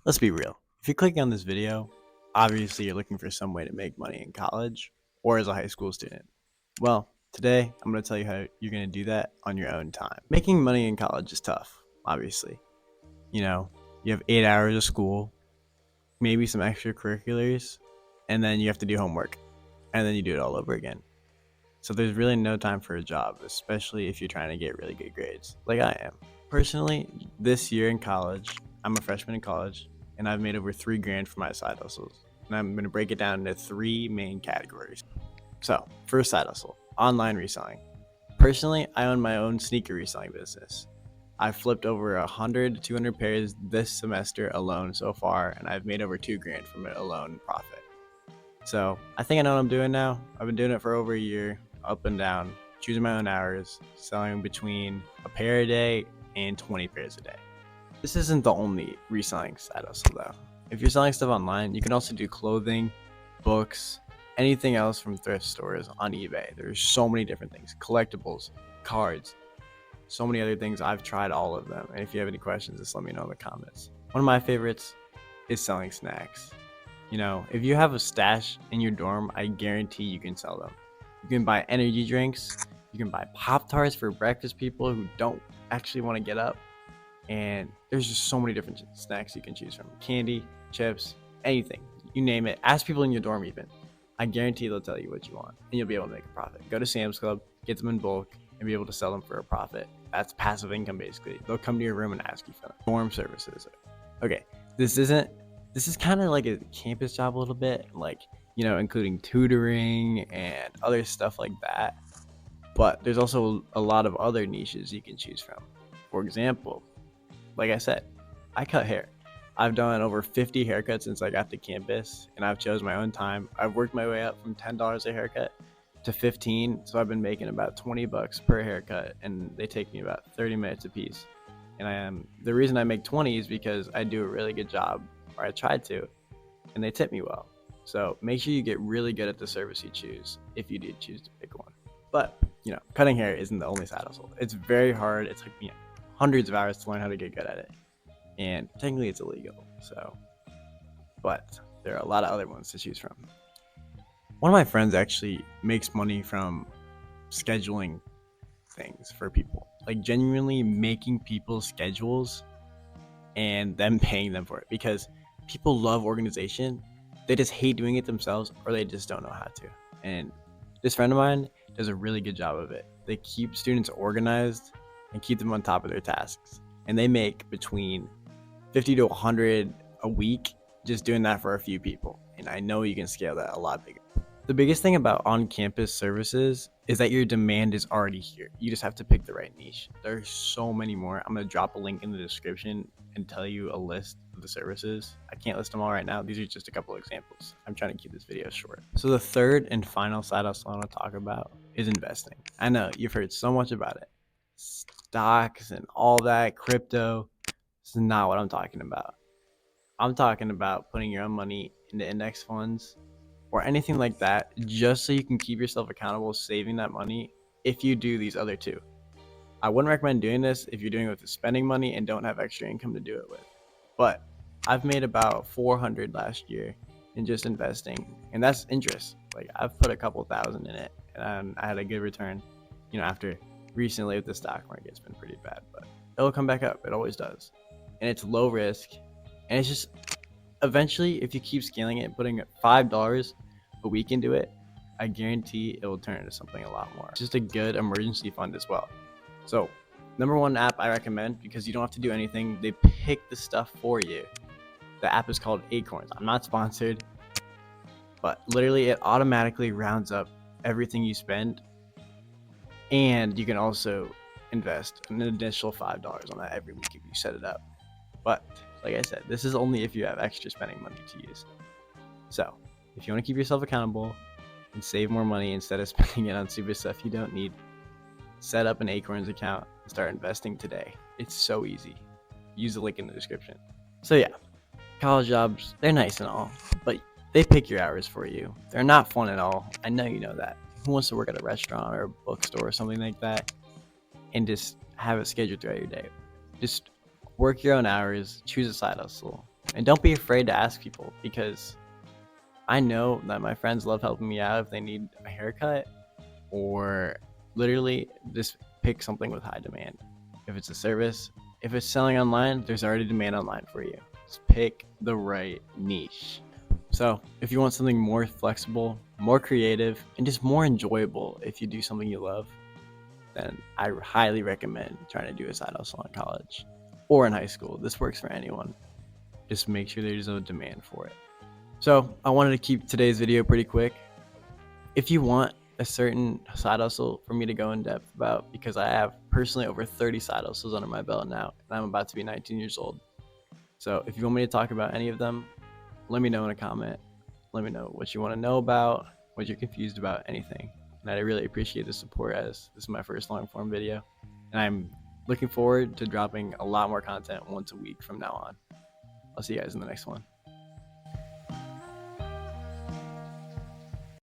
Let's be real. If you're clicking on this video, obviously you're looking for some way to make money in college or as a high school student. Well, today I'm going to tell you how you're going to do that on your own time. Making money in college is tough, obviously. You know, you have 8 hours of school, maybe some extracurriculars, and then you have to do homework, and then you do it all over again. So there's really no time for a job, especially if you're trying to get really good grades, like I am. Personally, this year in college, I'm a freshman in college, and I've made over 3 grand from my side hustles. And I'm going to break it down into 3 main categories. So, first side hustle, online reselling. Personally, I own my own sneaker reselling business. I've flipped over 100 to 200 pairs this semester alone so far, and I've made over 2 grand from it alone in profit. So I think I know what I'm doing now. I've been doing it for over a year, up and down, choosing my own hours, selling between a pair a day and 20 pairs a day. This isn't the only reselling side hustle though. If you're selling stuff online, you can also do clothing, books, anything else from thrift stores on eBay. There's so many different things, collectibles, cards, so many other things. I've tried all of them. And if you have any questions, just let me know in the comments. One of my favorites is selling snacks. You know, if you have a stash in your dorm, I guarantee you can sell them. You can buy energy drinks, you can buy Pop Tarts for breakfast people who don't actually want to get up. And there's just so many different snacks you can choose from, candy, chips, anything, you name it. Ask people in your dorm even. I guarantee they'll tell you what you want and you'll be able to make a profit. Go to Sam's Club, get them in bulk, and be able to sell them for a profit. That's passive income basically. They'll come to your room and ask you for them. Dorm services. Okay, this is kind of like a campus job a little bit, like, you know, including tutoring and other stuff like that. But there's also a lot of other niches you can choose from. For example, like I said, I cut hair. I've done over 50 haircuts since I got to campus, and I've chose my own time. I've worked my way up from $10 a haircut to 15, so I've been making about 20 bucks per haircut, and they take me about 30 minutes a piece. And the reason I make 20 is because I do a really good job, or I tried to, and they tip me well. So make sure you get really good at the service you choose if you do choose to pick one. But, you know, cutting hair isn't the only side hustle. It's very hard. It took me hundreds of hours to learn how to get good at it. And technically it's illegal. So, but there are a lot of other ones to choose from. One of my friends actually makes money from scheduling things for people, like genuinely making people's schedules and then paying them for it, because people love organization. They just hate doing it themselves, or they just don't know how to. And this friend of mine does a really good job of it. They keep students organized and keep them on top of their tasks. And they make between 50 to 100 a week just doing that for a few people. And I know you can scale that a lot bigger. The biggest thing about on-campus services is that your demand is already here. You just have to pick the right niche. There's so many more. I'm going to drop a link in the description and tell you a list of the services. I can't list them all right now. These are just a couple examples. I'm trying to keep this video short. So the third and final side hustle I want to talk about is investing. I know you've heard so much about it. Stocks and all that, crypto. This is not what I'm talking about. I'm talking about putting your own money into index funds or anything like that, just so you can keep yourself accountable saving that money if you do these other two. I wouldn't recommend doing this if you're doing it with spending money and don't have extra income to do it with. But I've made about 400 last year in just investing, and that's interest. Like, I've put a couple thousand in it, and I had a good return. You know, after recently with the stock market, it's been pretty bad, but it'll come back up. It always does. And it's low risk, and it's just eventually, if you keep scaling it, putting $5 a week into it, I guarantee it will turn into something a lot more. It's just a good emergency fund as well. So, number one app I recommend, because you don't have to do anything, they pick the stuff for you. The app is called Acorns. I'm not sponsored, but literally it automatically rounds up everything you spend, and you can also invest an additional $5 on that every week if you set it up. But like I said, this is only if you have extra spending money to use. So if you want to keep yourself accountable and save more money instead of spending it on stupid stuff you don't need, set up an Acorns account and start investing today. It's so easy. Use the link in the description. So yeah, college jobs, they're nice and all, but they pick your hours for you. They're not fun at all. I know you know that. Who wants to work at a restaurant or a bookstore or something like that and just have it scheduled throughout your day? Just work your own hours, choose a side hustle, And don't be afraid to ask people, because I know that my friends love helping me out if they need a haircut, or literally just pick something with high demand. If it's a service, if it's selling online, there's already demand online for you. Just pick the right niche. So if you want something more flexible, more creative, and just more enjoyable if you do something you love, then I highly recommend trying to do a side hustle in college or in high school. This works for anyone. Just make sure there's a demand for it. So I wanted to keep today's video pretty quick. If you want a certain side hustle for me to go in depth about, because I have personally over 30 side hustles under my belt now, and I'm about to be 19 years old. So if you want me to talk about any of them, let me know in a comment. Let me know what you want to know about, what you're confused about, anything. And I really appreciate the support, as this is my first long form video. And I'm looking forward to dropping a lot more content once a week from now on. I'll see you guys in the next one.